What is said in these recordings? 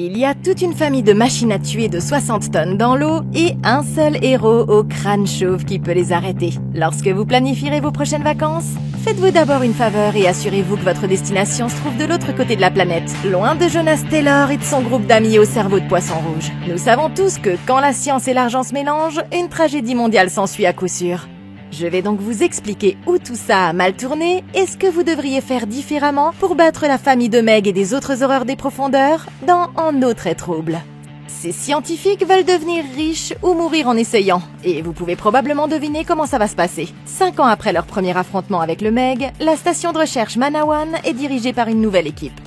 Il y a toute une famille de machines à tuer de 60 tonnes dans l'eau et un seul héros au crâne chauve qui peut les arrêter. Lorsque vous planifierez vos prochaines vacances, faites-vous d'abord une faveur et assurez-vous que votre destination se trouve de l'autre côté de la planète, loin de Jonas Taylor et de son groupe d'amis au cerveau de poisson rouge. Nous savons tous que quand la science et l'argent se mélangent, une tragédie mondiale s'ensuit à coup sûr. Je vais donc vous expliquer où tout ça a mal tourné et ce que vous devriez faire différemment pour battre la famille de Meg et des autres horreurs des profondeurs dans En eau très trouble. Ces scientifiques veulent devenir riches ou mourir en essayant, et vous pouvez probablement deviner comment ça va se passer. 5 ans après leur premier affrontement avec le Meg, la station de recherche Manawan est dirigée par une nouvelle équipe.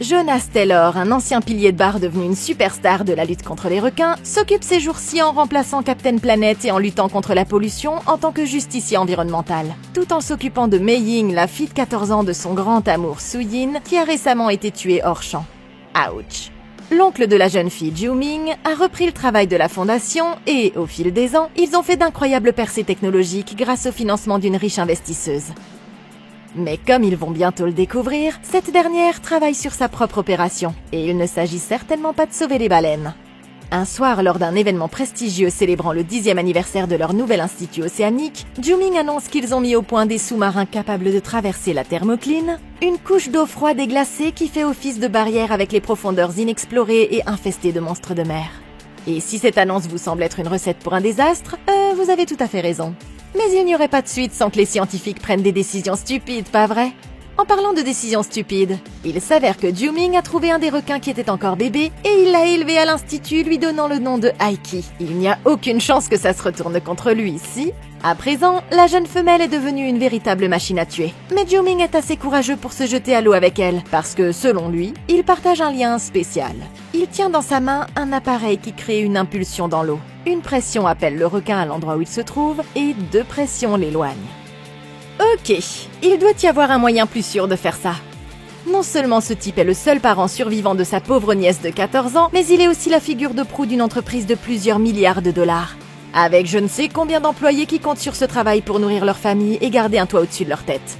Jonas Taylor, un ancien pilier de bar devenu une superstar de la lutte contre les requins, s'occupe ces jours-ci en remplaçant Captain Planet et en luttant contre la pollution en tant que justicier environnemental. Tout en s'occupant de Mei Ying, la fille de 14 ans de son grand amour Su Yin, qui a récemment été tuée hors champ. Ouch. L'oncle de la jeune fille, Ju Ming, a repris le travail de la fondation et, au fil des ans, ils ont fait d'incroyables percées technologiques grâce au financement d'une riche investisseuse. Mais comme ils vont bientôt le découvrir, cette dernière travaille sur sa propre opération, et il ne s'agit certainement pas de sauver les baleines. Un soir, lors d'un événement prestigieux célébrant le 10e anniversaire de leur nouvel institut océanique, Ju Ming annonce qu'ils ont mis au point des sous-marins capables de traverser la thermocline, une couche d'eau froide et glacée qui fait office de barrière avec les profondeurs inexplorées et infestées de monstres de mer. Et si cette annonce vous semble être une recette pour un désastre, vous avez tout à fait raison. Mais il n'y aurait pas de suite sans que les scientifiques prennent des décisions stupides, pas vrai? En parlant de décisions stupides, il s'avère que Ju Ming a trouvé un des requins qui était encore bébé et il l'a élevé à l'institut lui donnant le nom de Aiki. Il n'y a aucune chance que ça se retourne contre lui, si? À présent, la jeune femelle est devenue une véritable machine à tuer. Mais Ju Ming est assez courageux pour se jeter à l'eau avec elle, parce que, selon lui, ils partagent un lien spécial. Il tient dans sa main un appareil qui crée une impulsion dans l'eau. Une pression appelle le requin à l'endroit où il se trouve et 2 pressions l'éloignent. Ok, il doit y avoir un moyen plus sûr de faire ça. Non seulement ce type est le seul parent survivant de sa pauvre nièce de 14 ans, mais il est aussi la figure de proue d'une entreprise de plusieurs milliards de dollars. Avec je ne sais combien d'employés qui comptent sur ce travail pour nourrir leur famille et garder un toit au-dessus de leur tête.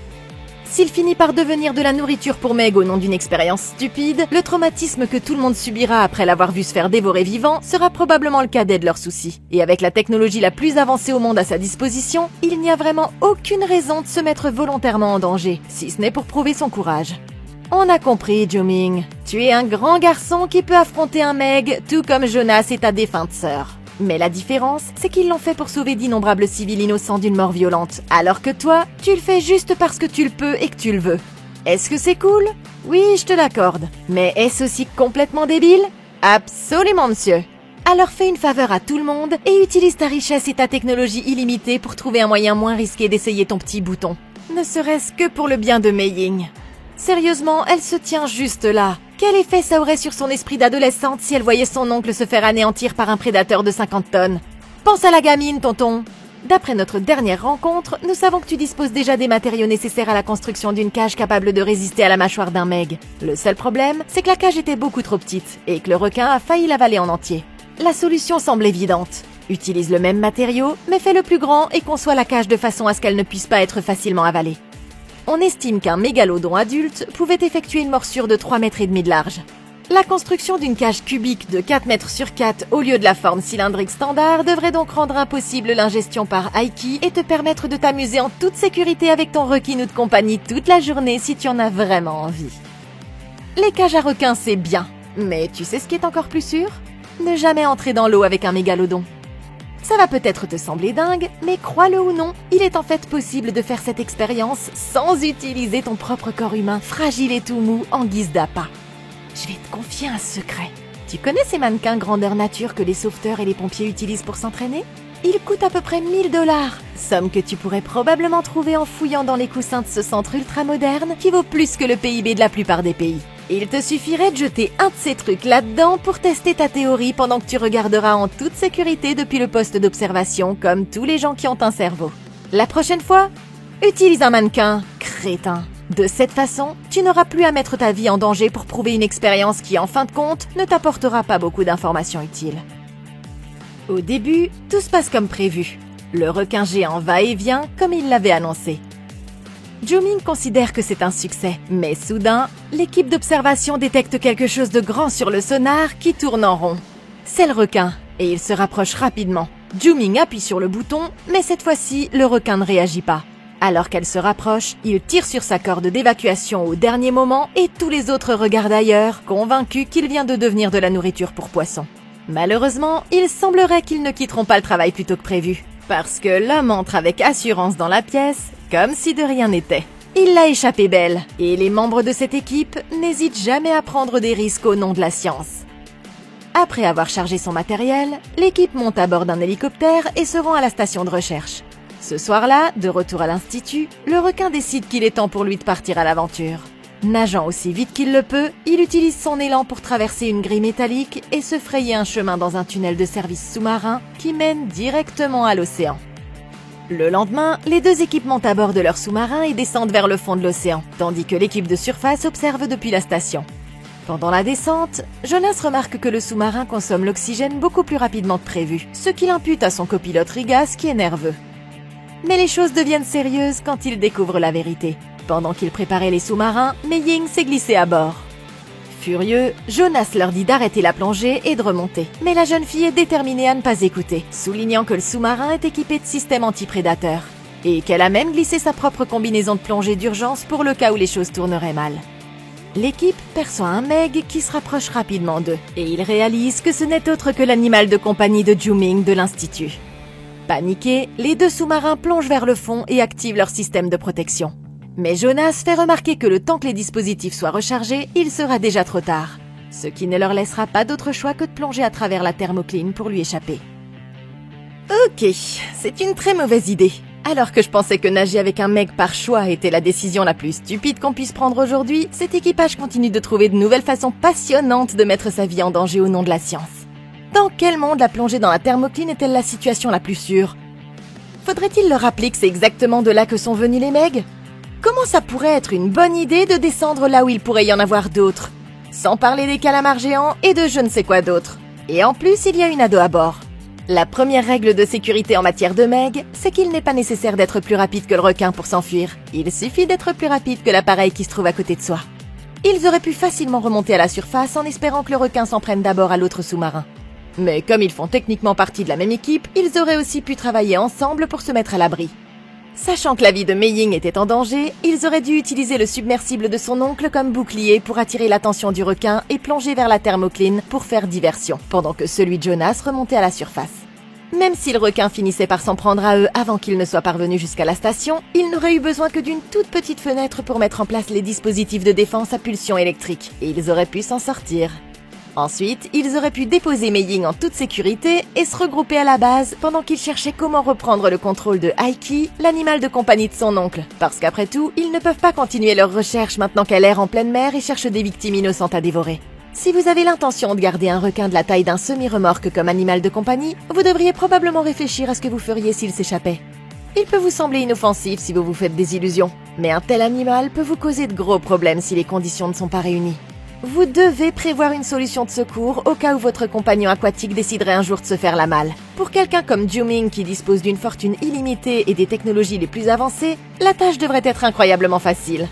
S'il finit par devenir de la nourriture pour Meg au nom d'une expérience stupide, le traumatisme que tout le monde subira après l'avoir vu se faire dévorer vivant sera probablement le cadet de leurs soucis. Et avec la technologie la plus avancée au monde à sa disposition, il n'y a vraiment aucune raison de se mettre volontairement en danger, si ce n'est pour prouver son courage. On a compris, Ju Ming. Tu es un grand garçon qui peut affronter un Meg, tout comme Jonas et ta défunte sœur. Mais la différence, c'est qu'ils l'ont fait pour sauver d'innombrables civils innocents d'une mort violente, alors que toi, tu le fais juste parce que tu le peux et que tu le veux. Est-ce que c'est cool? Oui, je te l'accorde. Mais est-ce aussi complètement débile? Absolument, monsieur. Alors fais une faveur à tout le monde et utilise ta richesse et ta technologie illimitée pour trouver un moyen moins risqué d'essayer ton petit bouton. Ne serait-ce que pour le bien de Mei Ying. Sérieusement, elle se tient juste là. Quel effet ça aurait sur son esprit d'adolescente si elle voyait son oncle se faire anéantir par un prédateur de 50 tonnes? Pense à la gamine, tonton. D'après notre dernière rencontre, nous savons que tu disposes déjà des matériaux nécessaires à la construction d'une cage capable de résister à la mâchoire d'un Meg. Le seul problème, c'est que la cage était beaucoup trop petite et que le requin a failli l'avaler en entier. La solution semble évidente. Utilise le même matériau, mais fais-le plus grand et conçois la cage de façon à ce qu'elle ne puisse pas être facilement avalée. On estime qu'un mégalodon adulte pouvait effectuer une morsure de 3,5 mètres de large. La construction d'une cage cubique de 4 mètres sur 4 au lieu de la forme cylindrique standard devrait donc rendre impossible l'ingestion par Aiki et te permettre de t'amuser en toute sécurité avec ton requin ou de compagnie toute la journée si tu en as vraiment envie. Les cages à requins, c'est bien, mais tu sais ce qui est encore plus sûr? Ne jamais entrer dans l'eau avec un mégalodon. Ça va peut-être te sembler dingue, mais crois-le ou non, il est en fait possible de faire cette expérience sans utiliser ton propre corps humain, fragile et tout mou, en guise d'appât. Je vais te confier un secret. Tu connais ces mannequins grandeur nature que les sauveteurs et les pompiers utilisent pour s'entraîner? Ils coûtent à peu près 1 000 $, somme que tu pourrais probablement trouver en fouillant dans les coussins de ce centre ultra-moderne qui vaut plus que le PIB de la plupart des pays. Il te suffirait de jeter un de ces trucs là-dedans pour tester ta théorie pendant que tu regarderas en toute sécurité depuis le poste d'observation comme tous les gens qui ont un cerveau. La prochaine fois, utilise un mannequin, crétin. De cette façon, tu n'auras plus à mettre ta vie en danger pour prouver une expérience qui, en fin de compte, ne t'apportera pas beaucoup d'informations utiles. Au début, tout se passe comme prévu. Le requin géant va et vient comme il l'avait annoncé. Ju-Ming considère que c'est un succès, mais soudain, l'équipe d'observation détecte quelque chose de grand sur le sonar qui tourne en rond. C'est le requin, et il se rapproche rapidement. Ju-Ming appuie sur le bouton, mais cette fois-ci, le requin ne réagit pas. Alors qu'elle se rapproche, il tire sur sa corde d'évacuation au dernier moment et tous les autres regardent ailleurs, convaincus qu'il vient de devenir de la nourriture pour poissons. Malheureusement, il semblerait qu'ils ne quitteront pas le travail plus tôt que prévu, parce que l'homme entre avec assurance dans la pièce, comme si de rien n'était. Il l'a échappé belle, et les membres de cette équipe n'hésitent jamais à prendre des risques au nom de la science. Après avoir chargé son matériel, l'équipe monte à bord d'un hélicoptère et se rend à la station de recherche. Ce soir-là, de retour à l'institut, le requin décide qu'il est temps pour lui de partir à l'aventure. Nageant aussi vite qu'il le peut, il utilise son élan pour traverser une grille métallique et se frayer un chemin dans un tunnel de service sous-marin qui mène directement à l'océan. Le lendemain, les deux équipes montent à bord de leur sous-marin et descendent vers le fond de l'océan, tandis que l'équipe de surface observe depuis la station. Pendant la descente, Jonas remarque que le sous-marin consomme l'oxygène beaucoup plus rapidement que prévu, ce qu'il impute à son copilote Rigas qui est nerveux. Mais les choses deviennent sérieuses quand il découvre la vérité. Pendant qu'il préparait les sous-marins, Mei-Ying s'est glissé à bord. Furieux, Jonas leur dit d'arrêter la plongée et de remonter. Mais la jeune fille est déterminée à ne pas écouter, soulignant que le sous-marin est équipé de systèmes anti-prédateurs et qu'elle a même glissé sa propre combinaison de plongée d'urgence pour le cas où les choses tourneraient mal. L'équipe perçoit un Meg qui se rapproche rapidement d'eux et ils réalisent que ce n'est autre que l'animal de compagnie de Ju-Ming de l'Institut. Paniqués, les deux sous-marins plongent vers le fond et activent leur système de protection. Mais Jonas fait remarquer que le temps que les dispositifs soient rechargés, il sera déjà trop tard. Ce qui ne leur laissera pas d'autre choix que de plonger à travers la thermocline pour lui échapper. Ok, c'est une très mauvaise idée. Alors que je pensais que nager avec un mec par choix était la décision la plus stupide qu'on puisse prendre aujourd'hui, cet équipage continue de trouver de nouvelles façons passionnantes de mettre sa vie en danger au nom de la science. Dans quel monde la plongée dans la thermocline est-elle la situation la plus sûre? Faudrait-il leur rappeler que c'est exactement de là que sont venus les Meg? Comment ça pourrait être une bonne idée de descendre là où il pourrait y en avoir d'autres? Sans parler des calamars géants et de je ne sais quoi d'autre. Et en plus, il y a une ado à bord. La première règle de sécurité en matière de Meg, c'est qu'il n'est pas nécessaire d'être plus rapide que le requin pour s'enfuir. Il suffit d'être plus rapide que l'appareil qui se trouve à côté de soi. Ils auraient pu facilement remonter à la surface en espérant que le requin s'en prenne d'abord à l'autre sous-marin. Mais comme ils font techniquement partie de la même équipe, ils auraient aussi pu travailler ensemble pour se mettre à l'abri. Sachant que la vie de Mei-Ying était en danger, ils auraient dû utiliser le submersible de son oncle comme bouclier pour attirer l'attention du requin et plonger vers la thermocline pour faire diversion, pendant que celui de Jonas remontait à la surface. Même si le requin finissait par s'en prendre à eux avant qu'ils ne soient parvenus jusqu'à la station, il n'aurait eu besoin que d'une toute petite fenêtre pour mettre en place les dispositifs de défense à pulsion électrique, et ils auraient pu s'en sortir. Ensuite, ils auraient pu déposer Mei-Ying en toute sécurité et se regrouper à la base pendant qu'ils cherchaient comment reprendre le contrôle de Aiki, l'animal de compagnie de son oncle. Parce qu'après tout, ils ne peuvent pas continuer leurs recherches maintenant qu'elle erre en pleine mer et cherche des victimes innocentes à dévorer. Si vous avez l'intention de garder un requin de la taille d'un semi-remorque comme animal de compagnie, vous devriez probablement réfléchir à ce que vous feriez s'il s'échappait. Il peut vous sembler inoffensif si vous vous faites des illusions, mais un tel animal peut vous causer de gros problèmes si les conditions ne sont pas réunies. Vous devez prévoir une solution de secours au cas où votre compagnon aquatique déciderait un jour de se faire la malle. Pour quelqu'un comme Ju-Ming qui dispose d'une fortune illimitée et des technologies les plus avancées, la tâche devrait être incroyablement facile.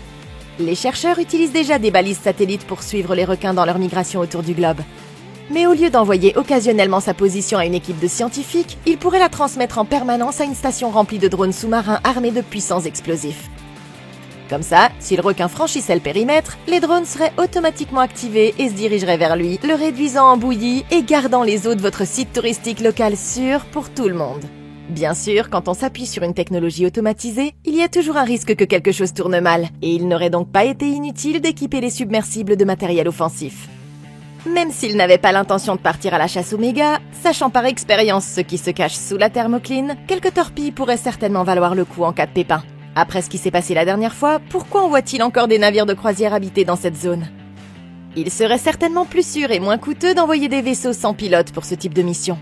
Les chercheurs utilisent déjà des balises satellites pour suivre les requins dans leur migration autour du globe. Mais au lieu d'envoyer occasionnellement sa position à une équipe de scientifiques, ils pourraient la transmettre en permanence à une station remplie de drones sous-marins armés de puissants explosifs. Comme ça, si le requin franchissait le périmètre, les drones seraient automatiquement activés et se dirigeraient vers lui, le réduisant en bouillie et gardant les eaux de votre site touristique local sûr pour tout le monde. Bien sûr, quand on s'appuie sur une technologie automatisée, il y a toujours un risque que quelque chose tourne mal, et il n'aurait donc pas été inutile d'équiper les submersibles de matériel offensif. Même s'ils n'avaient pas l'intention de partir à la chasse aux mégas, sachant par expérience ce qui se cache sous la thermocline, quelques torpilles pourraient certainement valoir le coup en cas de pépin. Après ce qui s'est passé la dernière fois, pourquoi envoie-t-il encore des navires de croisière habités dans cette zone? Il serait certainement plus sûr et moins coûteux d'envoyer des vaisseaux sans pilote pour ce type de mission.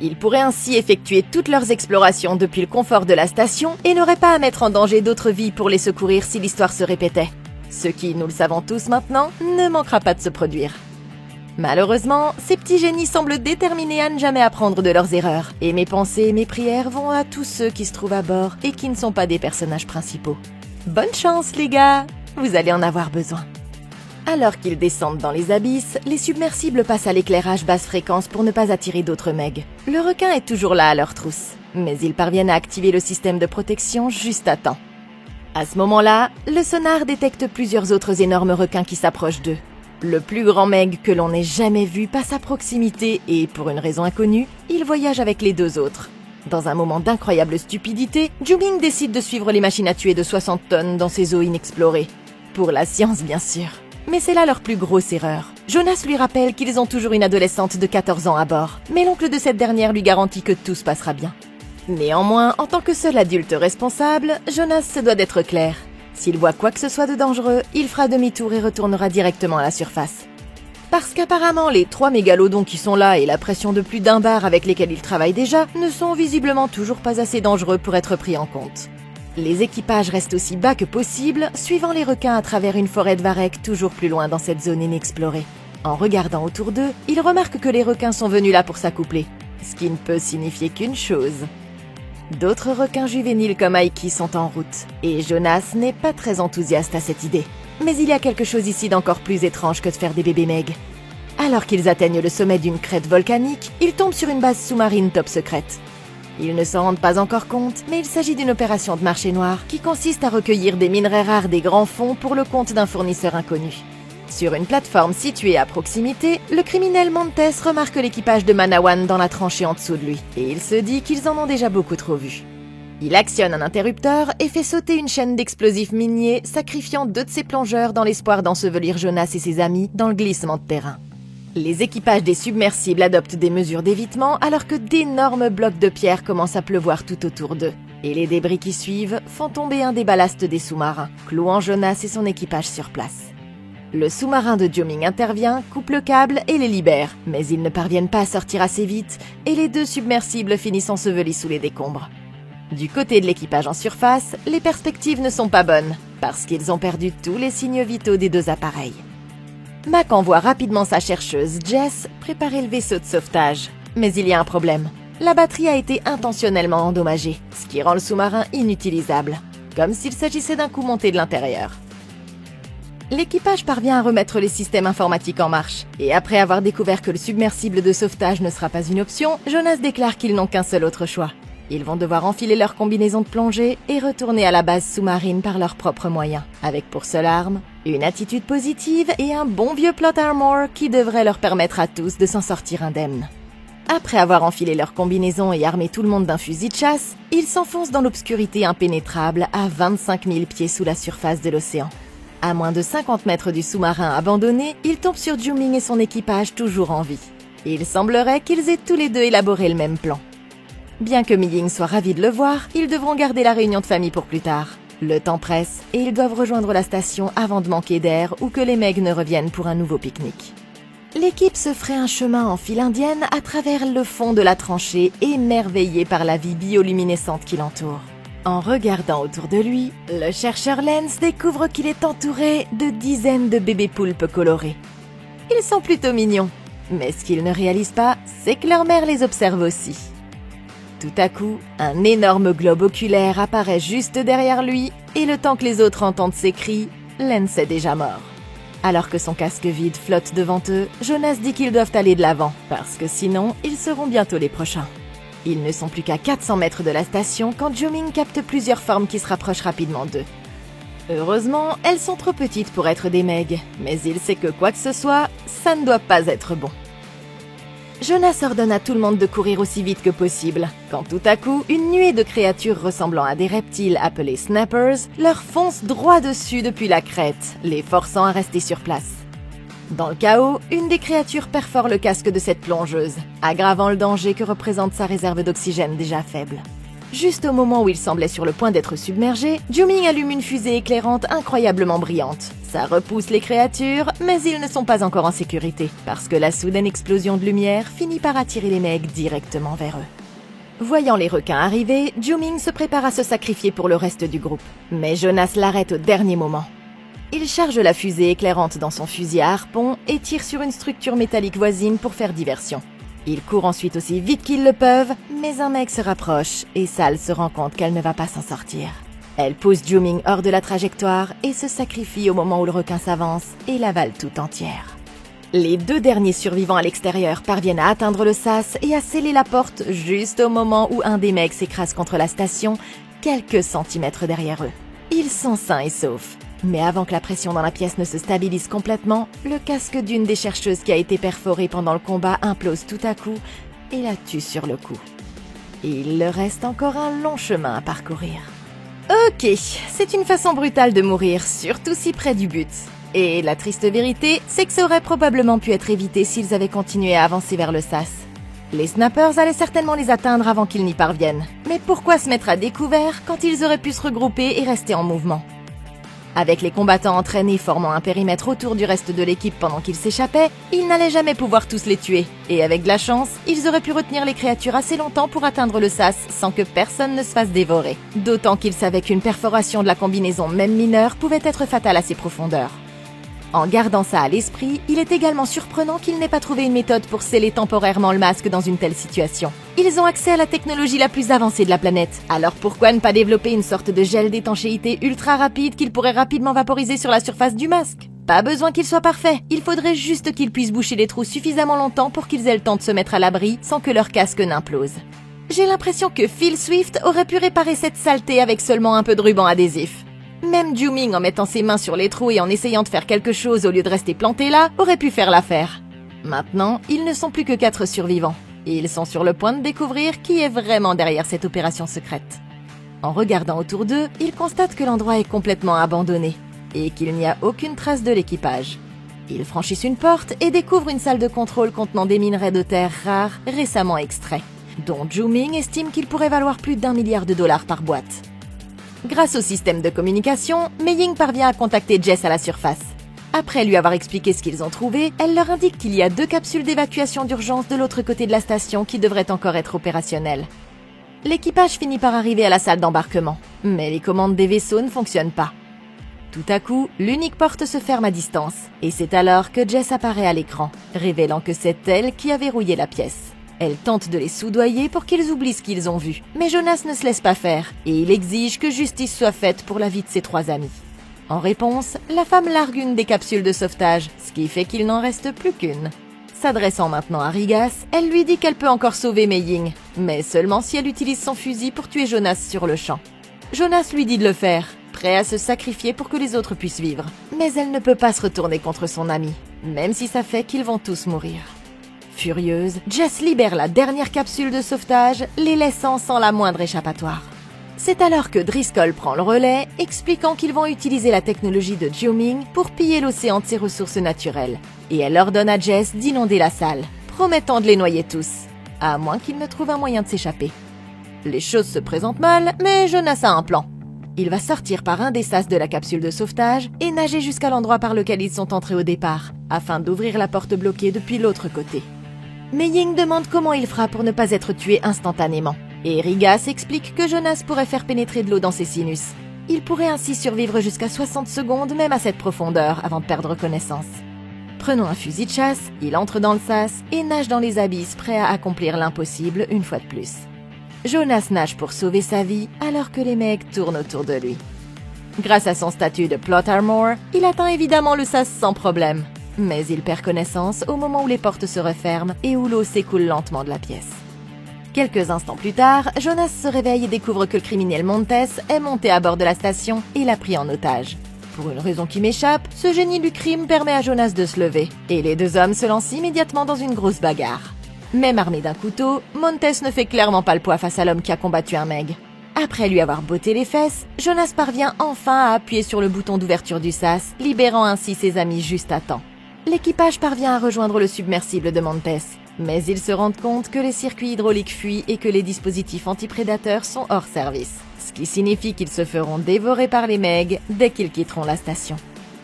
Ils pourraient ainsi effectuer toutes leurs explorations depuis le confort de la station et n'auraient pas à mettre en danger d'autres vies pour les secourir si l'histoire se répétait. Ce qui, nous le savons tous maintenant, ne manquera pas de se produire. Malheureusement, ces petits génies semblent déterminés à ne jamais apprendre de leurs erreurs, et mes pensées et mes prières vont à tous ceux qui se trouvent à bord et qui ne sont pas des personnages principaux. Bonne chance les gars, vous allez en avoir besoin. Alors qu'ils descendent dans les abysses, les submersibles passent à l'éclairage basse fréquence pour ne pas attirer d'autres megs. Le requin est toujours là à leur trousse, mais ils parviennent à activer le système de protection juste à temps. À ce moment-là, le sonar détecte plusieurs autres énormes requins qui s'approchent d'eux. Le plus grand meg que l'on ait jamais vu passe à proximité et, pour une raison inconnue, il voyage avec les deux autres. Dans un moment d'incroyable stupidité, Zhu-Ming décide de suivre les machines à tuer de 60 tonnes dans ces eaux inexplorées. Pour la science, bien sûr. Mais c'est là leur plus grosse erreur. Jonas lui rappelle qu'ils ont toujours une adolescente de 14 ans à bord, mais l'oncle de cette dernière lui garantit que tout se passera bien. Néanmoins, en tant que seul adulte responsable, Jonas se doit d'être clair. S'il voit quoi que ce soit de dangereux, il fera demi-tour et retournera directement à la surface. Parce qu'apparemment, les 3 mégalodons qui sont là et la pression de plus d'1 bar avec lesquels ils travaillent déjà ne sont visiblement toujours pas assez dangereux pour être pris en compte. Les équipages restent aussi bas que possible, suivant les requins à travers une forêt de varech toujours plus loin dans cette zone inexplorée. En regardant autour d'eux, ils remarquent que les requins sont venus là pour s'accoupler, ce qui ne peut signifier qu'une chose. D'autres requins juvéniles comme Aiki sont en route, et Jonas n'est pas très enthousiaste à cette idée. Mais il y a quelque chose ici d'encore plus étrange que de faire des bébés meg. Alors qu'ils atteignent le sommet d'une crête volcanique, ils tombent sur une base sous-marine top secrète. Ils ne s'en rendent pas encore compte, mais il s'agit d'une opération de marché noir qui consiste à recueillir des minerais rares des grands fonds pour le compte d'un fournisseur inconnu. Sur une plateforme située à proximité, le criminel Montes remarque l'équipage de Manawan dans la tranchée en dessous de lui, et il se dit qu'ils en ont déjà beaucoup trop vu. Il actionne un interrupteur et fait sauter une chaîne d'explosifs miniers, sacrifiant 2 de ses plongeurs dans l'espoir d'ensevelir Jonas et ses amis dans le glissement de terrain. Les équipages des submersibles adoptent des mesures d'évitement alors que d'énormes blocs de pierre commencent à pleuvoir tout autour d'eux. Et les débris qui suivent font tomber un des ballasts des sous-marins, clouant Jonas et son équipage sur place. Le sous-marin de Zhu-Ming intervient, coupe le câble et les libère, mais ils ne parviennent pas à sortir assez vite et les 2 submersibles finissent ensevelis sous les décombres. Du côté de l'équipage en surface, les perspectives ne sont pas bonnes, parce qu'ils ont perdu tous les signes vitaux des 2 appareils. Mac envoie rapidement sa chercheuse, Jess, préparer le vaisseau de sauvetage. Mais il y a un problème. La batterie a été intentionnellement endommagée, ce qui rend le sous-marin inutilisable, comme s'il s'agissait d'un coup monté de l'intérieur. L'équipage parvient à remettre les systèmes informatiques en marche, et après avoir découvert que le submersible de sauvetage ne sera pas une option, Jonas déclare qu'ils n'ont qu'un seul autre choix. Ils vont devoir enfiler leur combinaison de plongée et retourner à la base sous-marine par leurs propres moyens, avec pour seule arme une attitude positive et un bon vieux plot armor qui devrait leur permettre à tous de s'en sortir indemnes. Après avoir enfilé leur combinaison et armé tout le monde d'un fusil de chasse, ils s'enfoncent dans l'obscurité impénétrable à 25 000 pieds sous la surface de l'océan. À moins de 50 mètres du sous-marin abandonné, ils tombent sur Zhu-Ming et son équipage toujours en vie. Il semblerait qu'ils aient tous les 2 élaboré le même plan. Bien que Mi-Ying soit ravi de le voir, ils devront garder la réunion de famille pour plus tard. Le temps presse et ils doivent rejoindre la station avant de manquer d'air ou que les megs ne reviennent pour un nouveau pique-nique. L'équipe se ferait un chemin en file indienne à travers le fond de la tranchée, émerveillée par la vie bioluminescente qui l'entoure. En regardant autour de lui, le chercheur Lens découvre qu'il est entouré de dizaines de bébés poulpes colorés. Ils sont plutôt mignons, mais ce qu'il ne réalise pas, c'est que leur mère les observe aussi. Tout à coup, un énorme globe oculaire apparaît juste derrière lui, et le temps que les autres entendent ses cris, Lens est déjà mort. Alors que son casque vide flotte devant eux, Jonas dit qu'ils doivent aller de l'avant, parce que sinon, ils seront bientôt les prochains. Ils ne sont plus qu'à 400 mètres de la station quand Zhu-Ming capte plusieurs formes qui se rapprochent rapidement d'eux. Heureusement, elles sont trop petites pour être des megs, mais il sait que quoi que ce soit, ça ne doit pas être bon. Jonas ordonne à tout le monde de courir aussi vite que possible, quand tout à coup, une nuée de créatures ressemblant à des reptiles appelés snappers leur fonce droit dessus depuis la crête, les forçant à rester sur place. Dans le chaos, une des créatures perfore le casque de cette plongeuse, aggravant le danger que représente sa réserve d'oxygène déjà faible. Juste au moment où il semblait sur le point d'être submergé, Zhu-Ming allume une fusée éclairante incroyablement brillante. Ça repousse les créatures, mais ils ne sont pas encore en sécurité, parce que la soudaine explosion de lumière finit par attirer les megs directement vers eux. Voyant les requins arriver, Zhu-Ming se prépare à se sacrifier pour le reste du groupe. Mais Jonas l'arrête au dernier moment. Il charge la fusée éclairante dans son fusil à harpon et tire sur une structure métallique voisine pour faire diversion. Ils courent ensuite aussi vite qu'ils le peuvent, mais un mec se rapproche et Sal se rend compte qu'elle ne va pas s'en sortir. Elle pousse Ju-Ming hors de la trajectoire et se sacrifie au moment où le requin s'avance et l'avale tout entière. Les 2 derniers survivants à l'extérieur parviennent à atteindre le sas et à sceller la porte juste au moment où un des mecs s'écrase contre la station, quelques centimètres derrière eux. Ils sont sains et saufs. Mais avant que la pression dans la pièce ne se stabilise complètement, le casque d'une des chercheuses qui a été perforé pendant le combat implose tout à coup et la tue sur le coup. Il leur reste encore un long chemin à parcourir. Ok, c'est une façon brutale de mourir, surtout si près du but. Et la triste vérité, c'est que ça aurait probablement pu être évité s'ils avaient continué à avancer vers le sas. Les snappers allaient certainement les atteindre avant qu'ils n'y parviennent. Mais pourquoi se mettre à découvert quand ils auraient pu se regrouper et rester en mouvement ? Avec les combattants entraînés formant un périmètre autour du reste de l'équipe pendant qu'ils s'échappaient, ils n'allaient jamais pouvoir tous les tuer. Et avec de la chance, ils auraient pu retenir les créatures assez longtemps pour atteindre le sas sans que personne ne se fasse dévorer. D'autant qu'ils savaient qu'une perforation de la combinaison même mineure pouvait être fatale à ces profondeurs. En gardant ça à l'esprit, il est également surprenant qu'ils n'aient pas trouvé une méthode pour sceller temporairement le masque dans une telle situation. Ils ont accès à la technologie la plus avancée de la planète, alors pourquoi ne pas développer une sorte de gel d'étanchéité ultra rapide qu'ils pourraient rapidement vaporiser sur la surface du masque ? Pas besoin qu'il soit parfait, il faudrait juste qu'ils puissent boucher les trous suffisamment longtemps pour qu'ils aient le temps de se mettre à l'abri sans que leur casque n'implose. J'ai l'impression que Phil Swift aurait pu réparer cette saleté avec seulement un peu de ruban adhésif. Même Ju-Ming, en mettant ses mains sur les trous et en essayant de faire quelque chose au lieu de rester planté là, aurait pu faire l'affaire. Maintenant, ils ne sont plus que 4 survivants. Et ils sont sur le point de découvrir qui est vraiment derrière cette opération secrète. En regardant autour d'eux, ils constatent que l'endroit est complètement abandonné et qu'il n'y a aucune trace de l'équipage. Ils franchissent une porte et découvrent une salle de contrôle contenant des minerais de terre rares récemment extraits, dont Ju-Ming estime qu'ils pourraient valoir plus d'1 milliard de dollars par boîte. Grâce au système de communication, Mei-Ying parvient à contacter Jess à la surface. Après lui avoir expliqué ce qu'ils ont trouvé, elle leur indique qu'il y a 2 capsules d'évacuation d'urgence de l'autre côté de la station qui devraient encore être opérationnelles. L'équipage finit par arriver à la salle d'embarquement, mais les commandes des vaisseaux ne fonctionnent pas. Tout à coup, l'unique porte se ferme à distance, et c'est alors que Jess apparaît à l'écran, révélant que c'est elle qui a verrouillé la pièce. Elle tente de les soudoyer pour qu'ils oublient ce qu'ils ont vu, mais Jonas ne se laisse pas faire, et il exige que justice soit faite pour la vie de ses 3 amis. En réponse, la femme largue une des capsules de sauvetage, ce qui fait qu'il n'en reste plus qu'une. S'adressant maintenant à Rigas, elle lui dit qu'elle peut encore sauver Mei-Ying, mais seulement si elle utilise son fusil pour tuer Jonas sur le champ. Jonas lui dit de le faire, prêt à se sacrifier pour que les autres puissent vivre. Mais elle ne peut pas se retourner contre son ami, même si ça fait qu'ils vont tous mourir. Furieuse, Jess libère la dernière capsule de sauvetage, les laissant sans la moindre échappatoire. C'est alors que Driscoll prend le relais, expliquant qu'ils vont utiliser la technologie de Ju-Ming pour piller l'océan de ses ressources naturelles. Et elle ordonne à Jess d'inonder la salle, promettant de les noyer tous, à moins qu'il ne trouve un moyen de s'échapper. Les choses se présentent mal, mais Jonas a un plan. Il va sortir par un des sas de la capsule de sauvetage et nager jusqu'à l'endroit par lequel ils sont entrés au départ, afin d'ouvrir la porte bloquée depuis l'autre côté. Mei-Ying demande comment il fera pour ne pas être tué instantanément. Et Rigas explique que Jonas pourrait faire pénétrer de l'eau dans ses sinus. Il pourrait ainsi survivre jusqu'à 60 secondes même à cette profondeur avant de perdre connaissance. Prenant un fusil de chasse, il entre dans le sas et nage dans les abysses prêt à accomplir l'impossible une fois de plus. Jonas nage pour sauver sa vie alors que les mecs tournent autour de lui. Grâce à son statut de plot armor, il atteint évidemment le sas sans problème. Mais il perd connaissance au moment où les portes se referment et où l'eau s'écoule lentement de la pièce. Quelques instants plus tard, Jonas se réveille et découvre que le criminel Montes est monté à bord de la station et l'a pris en otage. Pour une raison qui m'échappe, ce génie du crime permet à Jonas de se lever, et les 2 hommes se lancent immédiatement dans une grosse bagarre. Même armé d'un couteau, Montes ne fait clairement pas le poids face à l'homme qui a combattu un meg. Après lui avoir botté les fesses, Jonas parvient enfin à appuyer sur le bouton d'ouverture du sas, libérant ainsi ses amis juste à temps. L'équipage parvient à rejoindre le submersible de Montes, mais ils se rendent compte que les circuits hydrauliques fuient et que les dispositifs antiprédateurs sont hors service, ce qui signifie qu'ils se feront dévorer par les megs dès qu'ils quitteront la station.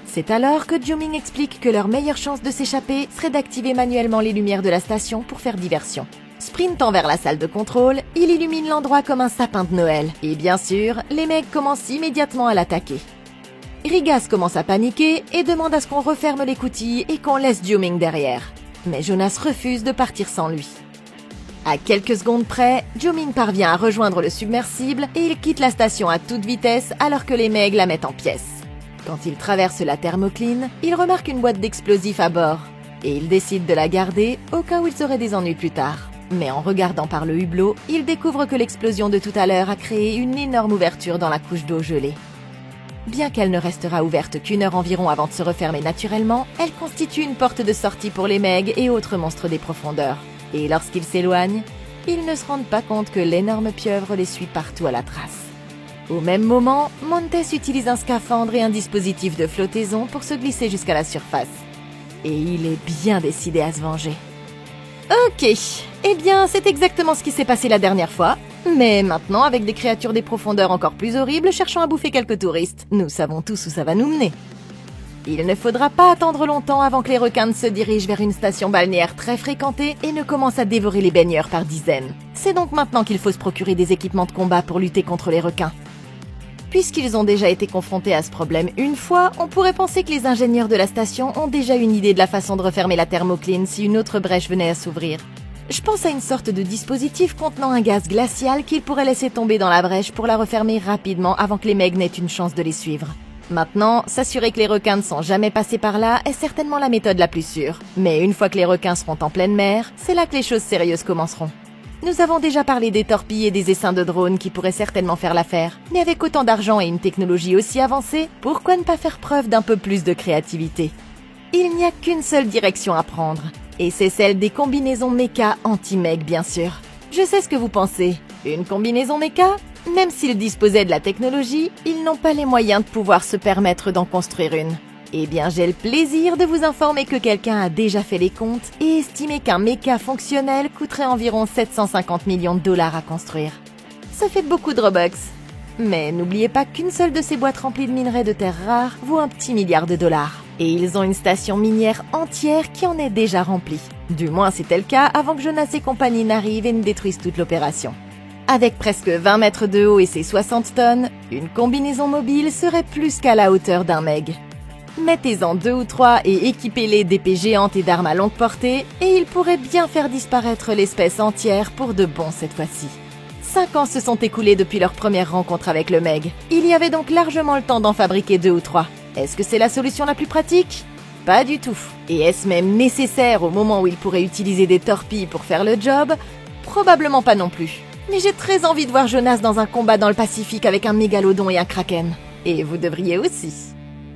C'est alors que Ju-Ming explique que leur meilleure chance de s'échapper serait d'activer manuellement les lumières de la station pour faire diversion. Sprintant vers la salle de contrôle, il illumine l'endroit comme un sapin de Noël, et bien sûr, les megs commencent immédiatement à l'attaquer. Rigas commence à paniquer et demande à ce qu'on referme l'écoutille et qu'on laisse Ju-Ming derrière. Mais Jonas refuse de partir sans lui. À quelques secondes près, Jiuming parvient à rejoindre le submersible et il quitte la station à toute vitesse alors que les megs la mettent en pièces. Quand il traverse la thermocline, il remarque une boîte d'explosifs à bord et il décide de la garder au cas où il aurait des ennuis plus tard. Mais en regardant par le hublot, il découvre que l'explosion de tout à l'heure a créé une énorme ouverture dans la couche d'eau gelée. Bien qu'elle ne restera ouverte qu'une heure environ avant de se refermer naturellement, elle constitue une porte de sortie pour les megs et autres monstres des profondeurs. Et lorsqu'ils s'éloignent, ils ne se rendent pas compte que l'énorme pieuvre les suit partout à la trace. Au même moment, Montes utilise un scaphandre et un dispositif de flottaison pour se glisser jusqu'à la surface. Et il est bien décidé à se venger. Ok, eh bien c'est exactement ce qui s'est passé la dernière fois. Mais maintenant, avec des créatures des profondeurs encore plus horribles cherchant à bouffer quelques touristes, nous savons tous où ça va nous mener. Il ne faudra pas attendre longtemps avant que les requins ne se dirigent vers une station balnéaire très fréquentée et ne commencent à dévorer les baigneurs par dizaines. C'est donc maintenant qu'il faut se procurer des équipements de combat pour lutter contre les requins. Puisqu'ils ont déjà été confrontés à ce problème une fois, on pourrait penser que les ingénieurs de la station ont déjà une idée de la façon de refermer la thermocline si une autre brèche venait à s'ouvrir. Je pense à une sorte de dispositif contenant un gaz glacial qu'ils pourraient laisser tomber dans la brèche pour la refermer rapidement avant que les megs n'aient une chance de les suivre. Maintenant, s'assurer que les requins ne sont jamais passés par là est certainement la méthode la plus sûre. Mais une fois que les requins seront en pleine mer, c'est là que les choses sérieuses commenceront. Nous avons déjà parlé des torpilles et des essaims de drones qui pourraient certainement faire l'affaire. Mais avec autant d'argent et une technologie aussi avancée, pourquoi ne pas faire preuve d'un peu plus de créativité? Il n'y a qu'une seule direction à prendre. Et c'est celle des combinaisons méca anti-meg, bien sûr. Je sais ce que vous pensez. Une combinaison méca? Même s'ils disposaient de la technologie, ils n'ont pas les moyens de pouvoir se permettre d'en construire une. Eh bien, j'ai le plaisir de vous informer que quelqu'un a déjà fait les comptes et estimé qu'un méca fonctionnel coûterait environ 750 millions de dollars à construire. Ça fait beaucoup de Robux. Mais n'oubliez pas qu'une seule de ces boîtes remplies de minerais de terres rares vaut un petit milliard de dollars. Et ils ont une station minière entière qui en est déjà remplie. Du moins, c'était le cas avant que Jonas et compagnie n'arrivent et ne détruisent toute l'opération. Avec presque 20 mètres de haut et ses 60 tonnes, une combinaison mobile serait plus qu'à la hauteur d'un meg. Mettez-en 2 ou 3 et équipez-les d'épées géantes et d'armes à longue portée, et ils pourraient bien faire disparaître l'espèce entière pour de bon cette fois-ci. 5 ans se sont écoulés depuis leur première rencontre avec le meg. Il y avait donc largement le temps d'en fabriquer 2 ou 3. Est-ce que c'est la solution la plus pratique? Pas du tout. Et est-ce même nécessaire au moment où ils pourraient utiliser des torpilles pour faire le job? Probablement pas non plus. Mais j'ai très envie de voir Jonas dans un combat dans le Pacifique avec un mégalodon et un kraken. Et vous devriez aussi.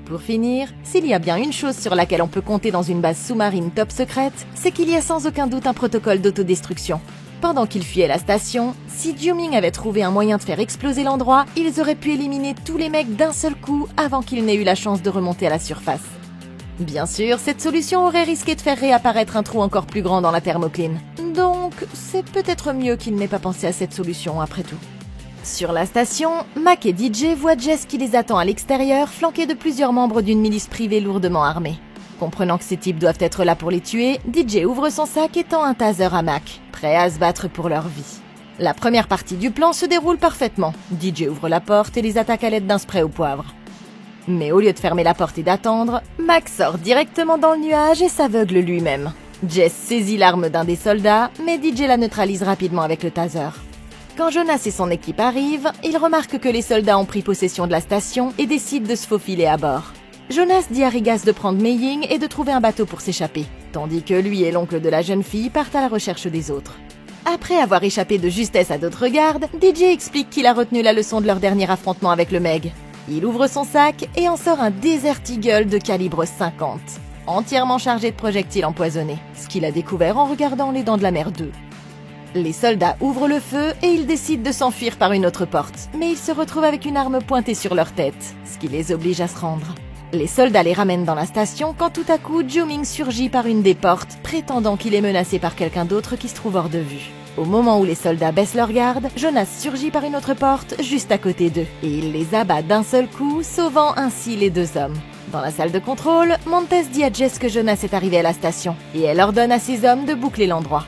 Pour finir, s'il y a bien une chose sur laquelle on peut compter dans une base sous-marine top secrète, c'est qu'il y a sans aucun doute un protocole d'autodestruction. Pendant qu'ils fuyaient la station, si Jiuming avait trouvé un moyen de faire exploser l'endroit, ils auraient pu éliminer tous les mecs d'un seul coup avant qu'ils n'aient eu la chance de remonter à la surface. Bien sûr, cette solution aurait risqué de faire réapparaître un trou encore plus grand dans la thermocline. Donc, c'est peut-être mieux qu'ils n'aient pas pensé à cette solution après tout. Sur la station, Mac et DJ voient Jess qui les attend à l'extérieur, flanqués de plusieurs membres d'une milice privée lourdement armée. Comprenant que ces types doivent être là pour les tuer, DJ ouvre son sac et tend un taser à Mac, prêt à se battre pour leur vie. La première partie du plan se déroule parfaitement. DJ ouvre la porte et les attaque à l'aide d'un spray au poivre. Mais au lieu de fermer la porte et d'attendre, Mac sort directement dans le nuage et s'aveugle lui-même. Jess saisit l'arme d'un des soldats, mais DJ la neutralise rapidement avec le taser. Quand Jonas et son équipe arrivent, ils remarquent que les soldats ont pris possession de la station et décident de se faufiler à bord. Jonas dit à Rigas de prendre Mei Ying et de trouver un bateau pour s'échapper, tandis que lui et l'oncle de la jeune fille partent à la recherche des autres. Après avoir échappé de justesse à d'autres gardes, DJ explique qu'il a retenu la leçon de leur dernier affrontement avec le Meg. Il ouvre son sac et en sort un Desert Eagle de calibre 50, entièrement chargé de projectiles empoisonnés, ce qu'il a découvert en regardant Les Dents de la Mer 2. Les soldats ouvrent le feu et ils décident de s'enfuir par une autre porte, mais ils se retrouvent avec une arme pointée sur leur tête, ce qui les oblige à se rendre. Les soldats les ramènent dans la station quand tout à coup Jiuming surgit par une des portes, prétendant qu'il est menacé par quelqu'un d'autre qui se trouve hors de vue. Au moment où les soldats baissent leur garde, Jonas surgit par une autre porte juste à côté d'eux, et il les abat d'un seul coup, sauvant ainsi les 2 hommes. Dans la salle de contrôle, Montes dit à Jess que Jonas est arrivé à la station, et elle ordonne à ses hommes de boucler l'endroit.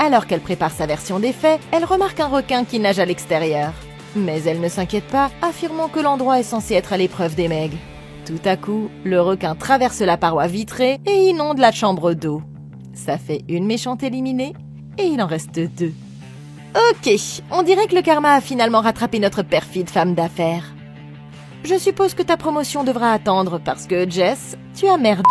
Alors qu'elle prépare sa version des faits, elle remarque un requin qui nage à l'extérieur. Mais elle ne s'inquiète pas, affirmant que l'endroit est censé être à l'épreuve des megs. Tout à coup, le requin traverse la paroi vitrée et inonde la chambre d'eau. Ça fait une méchante éliminée, et il en reste 2. Ok, on dirait que le karma a finalement rattrapé notre perfide femme d'affaires. Je suppose que ta promotion devra attendre parce que, Jess, tu as merdé.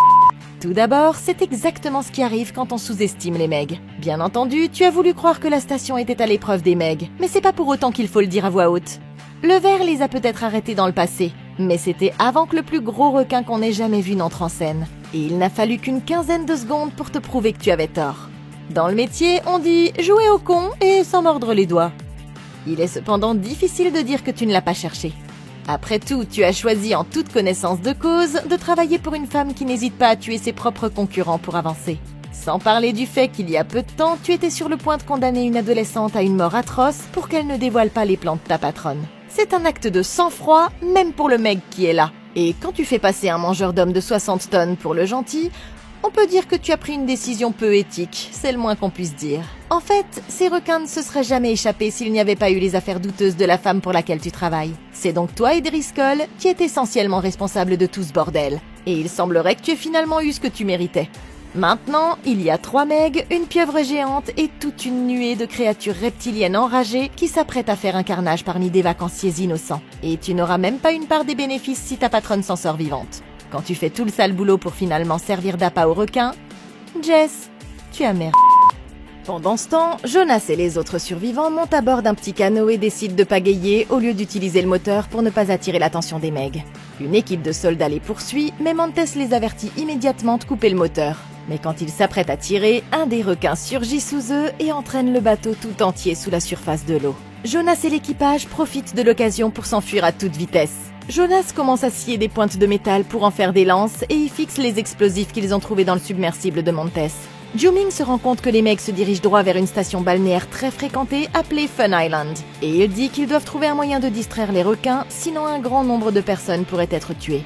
Tout d'abord, c'est exactement ce qui arrive quand on sous-estime les megs. Bien entendu, tu as voulu croire que la station était à l'épreuve des megs, mais c'est pas pour autant qu'il faut le dire à voix haute. Le verre les a peut-être arrêtés dans le passé, mais c'était avant que le plus gros requin qu'on ait jamais vu n'entre en scène. Et il n'a fallu qu'une quinzaine de secondes pour te prouver que tu avais tort. Dans le métier, on dit « jouer au con » et s'en mordre les doigts. Il est cependant difficile de dire que tu ne l'as pas cherché. Après tout, tu as choisi en toute connaissance de cause de travailler pour une femme qui n'hésite pas à tuer ses propres concurrents pour avancer. Sans parler du fait qu'il y a peu de temps, tu étais sur le point de condamner une adolescente à une mort atroce pour qu'elle ne dévoile pas les plans de ta patronne. C'est un acte de sang-froid, même pour le mec qui est là. Et quand tu fais passer un mangeur d'hommes de 60 tonnes pour le gentil, on peut dire que tu as pris une décision peu éthique, c'est le moins qu'on puisse dire. En fait, ces requins ne se seraient jamais échappés s'il n'y avait pas eu les affaires douteuses de la femme pour laquelle tu travailles. C'est donc toi et Driscoll qui êtes essentiellement responsables de tout ce bordel. Et il semblerait que tu aies finalement eu ce que tu méritais. Maintenant, il y a 3 megs, une pieuvre géante et toute une nuée de créatures reptiliennes enragées qui s'apprêtent à faire un carnage parmi des vacanciers innocents. Et tu n'auras même pas une part des bénéfices si ta patronne s'en sort vivante. Quand tu fais tout le sale boulot pour finalement servir d'appât aux requins, Jess, tu as merdé. Pendant ce temps, Jonas et les autres survivants montent à bord d'un petit canot et décident de pagayer au lieu d'utiliser le moteur pour ne pas attirer l'attention des megs. Une équipe de soldats les poursuit, mais Montes les avertit immédiatement de couper le moteur. Mais quand ils s'apprêtent à tirer, un des requins surgit sous eux et entraîne le bateau tout entier sous la surface de l'eau. Jonas et l'équipage profitent de l'occasion pour s'enfuir à toute vitesse. Jonas commence à scier des pointes de métal pour en faire des lances et y fixe les explosifs qu'ils ont trouvés dans le submersible de Montes. Juming se rend compte que les mecs se dirigent droit vers une station balnéaire très fréquentée appelée Fun Island. Et il dit qu'ils doivent trouver un moyen de distraire les requins, sinon un grand nombre de personnes pourraient être tuées.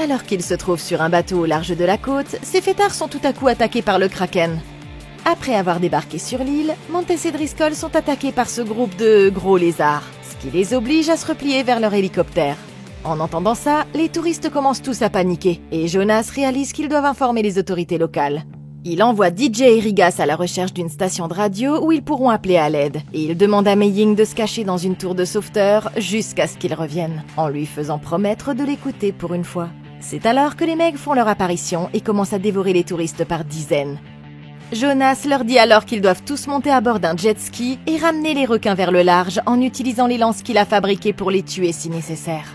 Alors qu'ils se trouvent sur un bateau au large de la côte, ces fêtards sont tout à coup attaqués par le Kraken. Après avoir débarqué sur l'île, Montes et Driscoll sont attaqués par ce groupe de gros lézards, ce qui les oblige à se replier vers leur hélicoptère. En entendant ça, les touristes commencent tous à paniquer, et Jonas réalise qu'ils doivent informer les autorités locales. Il envoie DJ et Rigas à la recherche d'une station de radio où ils pourront appeler à l'aide, et il demande à Mei Ying de se cacher dans une tour de sauveteur jusqu'à ce qu'ils reviennent, en lui faisant promettre de l'écouter pour une fois. C'est alors que les mecs font leur apparition et commencent à dévorer les touristes par dizaines. Jonas leur dit alors qu'ils doivent tous monter à bord d'un jet ski et ramener les requins vers le large en utilisant les lances qu'il a fabriquées pour les tuer si nécessaire.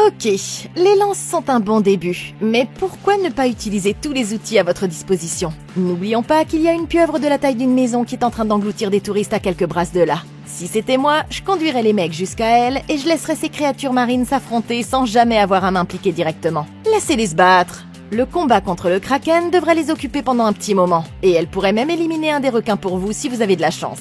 Ok, les lances sont un bon début, mais pourquoi ne pas utiliser tous les outils à votre disposition? N'oublions pas qu'il y a une pieuvre de la taille d'une maison qui est en train d'engloutir des touristes à quelques brasses de là. Si c'était moi, je conduirais les mecs jusqu'à elle et je laisserais ces créatures marines s'affronter sans jamais avoir à m'impliquer directement. Laissez-les se battre. Le combat contre le Kraken devrait les occuper pendant un petit moment, et elle pourrait même éliminer un des requins pour vous si vous avez de la chance.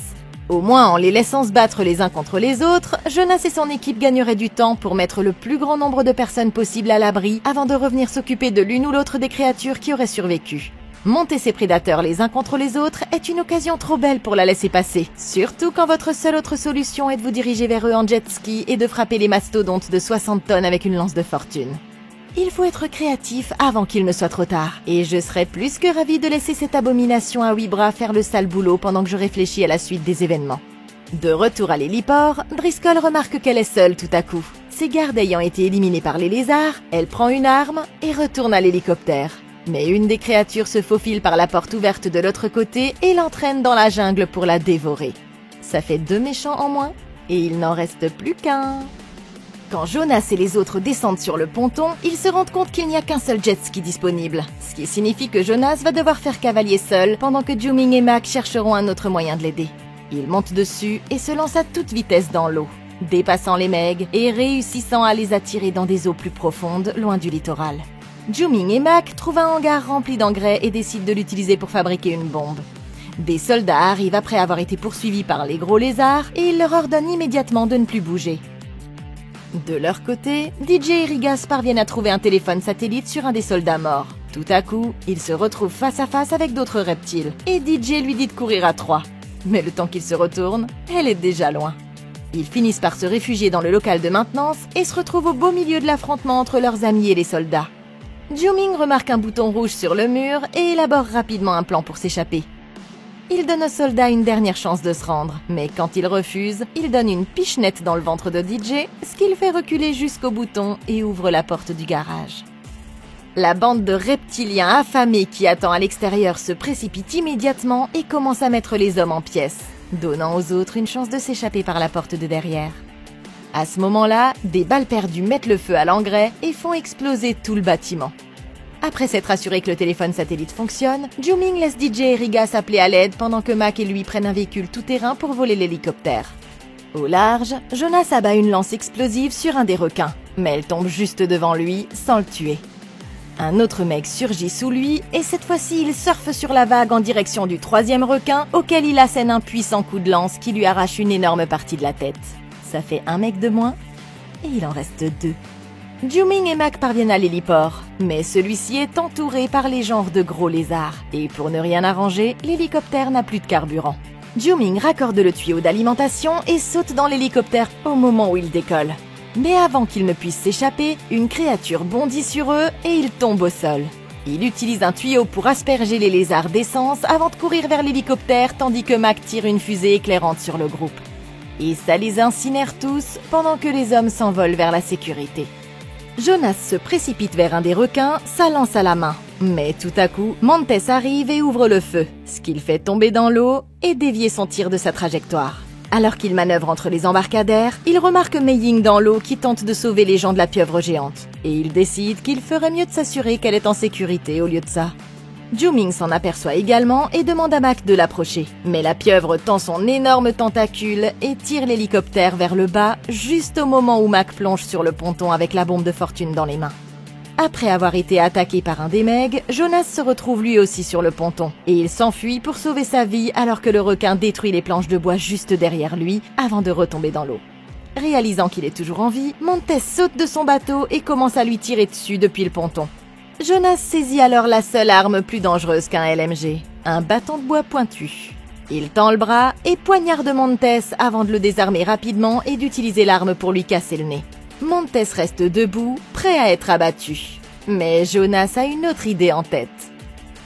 Au moins, en les laissant se battre les uns contre les autres, Jonas et son équipe gagneraient du temps pour mettre le plus grand nombre de personnes possible à l'abri avant de revenir s'occuper de l'une ou l'autre des créatures qui auraient survécu. Monter ces prédateurs les uns contre les autres est une occasion trop belle pour la laisser passer, surtout quand votre seule autre solution est de vous diriger vers eux en jet ski et de frapper les mastodontes de 60 tonnes avec une lance de fortune. Il faut être créatif avant qu'il ne soit trop tard, et je serais plus que ravie de laisser cette abomination à 8 bras faire le sale boulot pendant que je réfléchis à la suite des événements. De retour à l'héliport, Driscoll remarque qu'elle est seule tout à coup. Ses gardes ayant été éliminés par les lézards, elle prend une arme et retourne à l'hélicoptère. Mais une des créatures se faufile par la porte ouverte de l'autre côté et l'entraîne dans la jungle pour la dévorer. Ça fait 2 méchants en moins, et il n'en reste plus qu'un. Quand Jonas et les autres descendent sur le ponton, ils se rendent compte qu'il n'y a qu'un seul jet ski disponible. Ce qui signifie que Jonas va devoir faire cavalier seul, pendant que Juming et Mac chercheront un autre moyen de l'aider. Il monte dessus et se lance à toute vitesse dans l'eau, dépassant les megs et réussissant à les attirer dans des eaux plus profondes, loin du littoral. Juming et Mac trouvent un hangar rempli d'engrais et décident de l'utiliser pour fabriquer une bombe. Des soldats arrivent après avoir été poursuivis par les gros lézards et ils leur ordonnent immédiatement de ne plus bouger. De leur côté, DJ et Rigas parviennent à trouver un téléphone satellite sur un des soldats morts. Tout à coup, ils se retrouvent face à face avec d'autres reptiles, et DJ lui dit de courir à 3. Mais le temps qu'il se retourne, elle est déjà loin. Ils finissent par se réfugier dans le local de maintenance et se retrouvent au beau milieu de l'affrontement entre leurs amis et les soldats. Juming remarque un bouton rouge sur le mur et élabore rapidement un plan pour s'échapper. il donne au soldat une dernière chance de se rendre. Mais quand il refuse, il donne une pichenette dans le ventre de DJ, ce qui le fait reculer jusqu'au bouton et ouvre la porte du garage. La bande de reptiliens affamés qui attend à l'extérieur se précipite immédiatement et commence à mettre les hommes en pièces, donnant aux autres une chance de s'échapper par la porte de derrière. À ce moment-là, des balles perdues mettent le feu à l'engrais et font exploser tout le bâtiment. Après s'être assuré que le téléphone satellite fonctionne, Ju-Ming laisse DJ et Riga s'appeler à l'aide pendant que Mac et lui prennent un véhicule tout-terrain pour voler l'hélicoptère. Au large, Jonas abat une lance explosive sur un des requins, mais elle tombe juste devant lui sans le tuer. Un autre mec surgit sous lui et cette fois-ci il surfe sur la vague en direction du troisième requin auquel il assène un puissant coup de lance qui lui arrache une énorme partie de la tête. Ça fait un mec de moins et il en reste 2. Ju-Ming et Mac parviennent à l'héliport, mais celui-ci est entouré par les genres de gros lézards et pour ne rien arranger, l'hélicoptère n'a plus de carburant. Ju-Ming raccorde le tuyau d'alimentation et saute dans l'hélicoptère au moment où il décolle. Mais avant qu'il ne puisse s'échapper, une créature bondit sur eux et ils tombent au sol. Il utilise un tuyau pour asperger les lézards d'essence avant de courir vers l'hélicoptère tandis que Mac tire une fusée éclairante sur le groupe. Et ça les incinère tous pendant que les hommes s'envolent vers la sécurité. Jonas se précipite vers un des requins, sa lance à la main. Mais tout à coup, Montes arrive et ouvre le feu, ce qui le fait tomber dans l'eau et dévier son tir de sa trajectoire. Alors qu'il manœuvre entre les embarcadères, il remarque Mei Ying dans l'eau qui tente de sauver les gens de la pieuvre géante. Et il décide qu'il ferait mieux de s'assurer qu'elle est en sécurité au lieu de ça. Ju-Ming s'en aperçoit également et demande à Mac de l'approcher. Mais la pieuvre tend son énorme tentacule et tire l'hélicoptère vers le bas, juste au moment où Mac plonge sur le ponton avec la bombe de fortune dans les mains. Après avoir été attaqué par un des megs, Jonas se retrouve lui aussi sur le ponton, et il s'enfuit pour sauver sa vie alors que le requin détruit les planches de bois juste derrière lui avant de retomber dans l'eau. Réalisant qu'il est toujours en vie, Montes saute de son bateau et commence à lui tirer dessus depuis le ponton. Jonas saisit alors la seule arme plus dangereuse qu'un LMG, un bâton de bois pointu. Il tend le bras et poignarde Montes avant de le désarmer rapidement et d'utiliser l'arme pour lui casser le nez. Montes reste debout, prêt à être abattu. Mais Jonas a une autre idée en tête.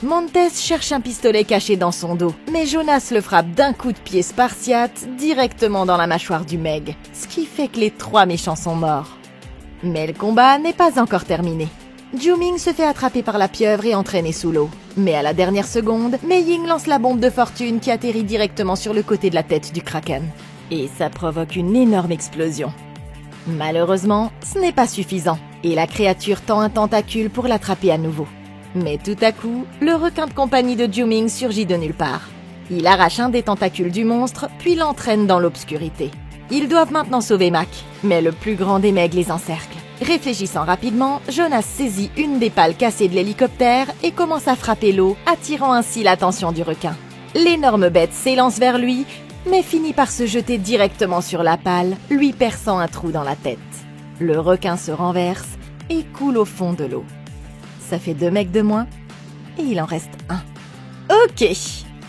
Montes cherche un pistolet caché dans son dos, mais Jonas le frappe d'un coup de pied spartiate directement dans la mâchoire du meg, ce qui fait que les 3 méchants sont morts. Mais le combat n'est pas encore terminé. Ju-Ming se fait attraper par la pieuvre et entraîner sous l'eau. Mais à la dernière seconde, Mei Ying lance la bombe de fortune qui atterrit directement sur le côté de la tête du kraken. Et ça provoque une énorme explosion. Malheureusement, ce n'est pas suffisant, et la créature tend un tentacule pour l'attraper à nouveau. Mais tout à coup, le requin de compagnie de Ju-Ming surgit de nulle part. Il arrache un des tentacules du monstre, puis l'entraîne dans l'obscurité. Ils doivent maintenant sauver Mac, mais le plus grand des megs les encercle. Réfléchissant rapidement, Jonas saisit une des pales cassées de l'hélicoptère et commence à frapper l'eau, attirant ainsi l'attention du requin. L'énorme bête s'élance vers lui, mais finit par se jeter directement sur la pale, lui perçant un trou dans la tête. Le requin se renverse et coule au fond de l'eau. Ça fait 2 mecs de moins, et il en reste 1. Ok,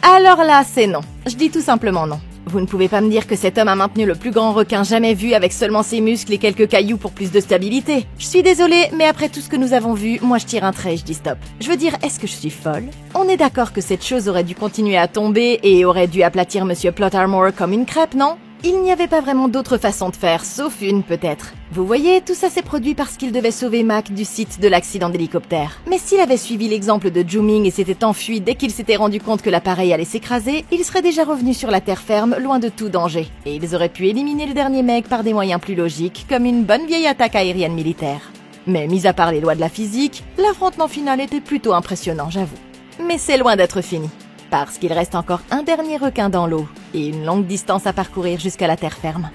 alors là c'est non. Je dis tout simplement non. Vous ne pouvez pas me dire que cet homme a maintenu le plus grand requin jamais vu avec seulement ses muscles et quelques cailloux pour plus de stabilité. Je suis désolée, mais après tout ce que nous avons vu, moi je tire un trait et je dis stop. Je veux dire, est-ce que je suis folle? On est d'accord que cette chose aurait dû continuer à tomber et aurait dû aplatir Monsieur Plot Armor comme une crêpe, non? Il n'y avait pas vraiment d'autre façon de faire, sauf une peut-être. Vous voyez, tout ça s'est produit parce qu'il devait sauver Mac du site de l'accident d'hélicoptère. Mais s'il avait suivi l'exemple de Ju-Ming et s'était enfui dès qu'il s'était rendu compte que l'appareil allait s'écraser, il serait déjà revenu sur la terre ferme, loin de tout danger. Et ils auraient pu éliminer le dernier mec par des moyens plus logiques, comme une bonne vieille attaque aérienne militaire. Mais mis à part les lois de la physique, l'affrontement final était plutôt impressionnant, j'avoue. Mais c'est loin d'être fini. Parce qu'il reste encore un dernier requin dans l'eau et une longue distance à parcourir jusqu'à la terre ferme.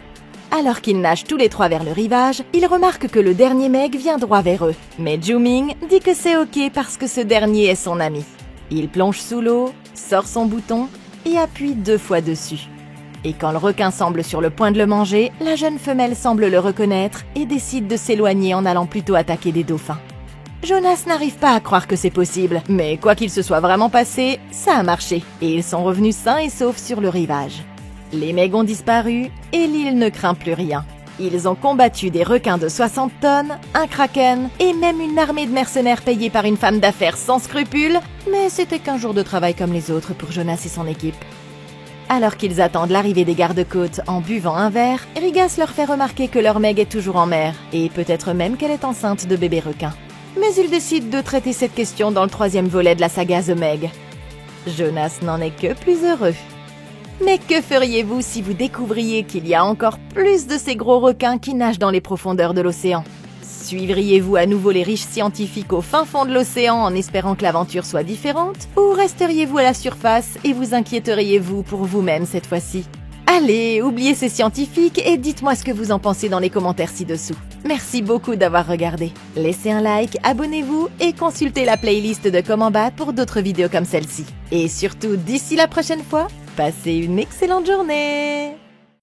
Alors qu'ils nagent tous les 3 vers le rivage, ils remarquent que le dernier mec vient droit vers eux. Mais Ju-Ming dit que c'est ok parce que ce dernier est son ami. Il plonge sous l'eau, sort son bouton et appuie 2 fois dessus. Et quand le requin semble sur le point de le manger, la jeune femelle semble le reconnaître et décide de s'éloigner en allant plutôt attaquer des dauphins. Jonas n'arrive pas à croire que c'est possible, mais quoi qu'il se soit vraiment passé, ça a marché, et ils sont revenus sains et saufs sur le rivage. Les megs ont disparu, et l'île ne craint plus rien. Ils ont combattu des requins de 60 tonnes, un kraken et même une armée de mercenaires payés par une femme d'affaires sans scrupules, mais c'était qu'un jour de travail comme les autres pour Jonas et son équipe. Alors qu'ils attendent l'arrivée des gardes-côtes en buvant un verre, Rigas leur fait remarquer que leur Meg est toujours en mer, et peut-être même qu'elle est enceinte de bébés requins. Mais ils décident de traiter cette question dans le 3e volet de la saga The Meg. Jonas n'en est que plus heureux. Mais que feriez-vous si vous découvriez qu'il y a encore plus de ces gros requins qui nagent dans les profondeurs de l'océan? Suivriez-vous à nouveau les riches scientifiques au fin fond de l'océan en espérant que l'aventure soit différente? Ou resteriez-vous à la surface et vous inquiéteriez-vous pour vous-même cette fois-ci? Allez, oubliez ces scientifiques et dites-moi ce que vous en pensez dans les commentaires ci-dessous. Merci beaucoup d'avoir regardé. Laissez un like, abonnez-vous et consultez la playlist de Comment battre pour d'autres vidéos comme celle-ci. Et surtout, d'ici la prochaine fois, passez une excellente journée!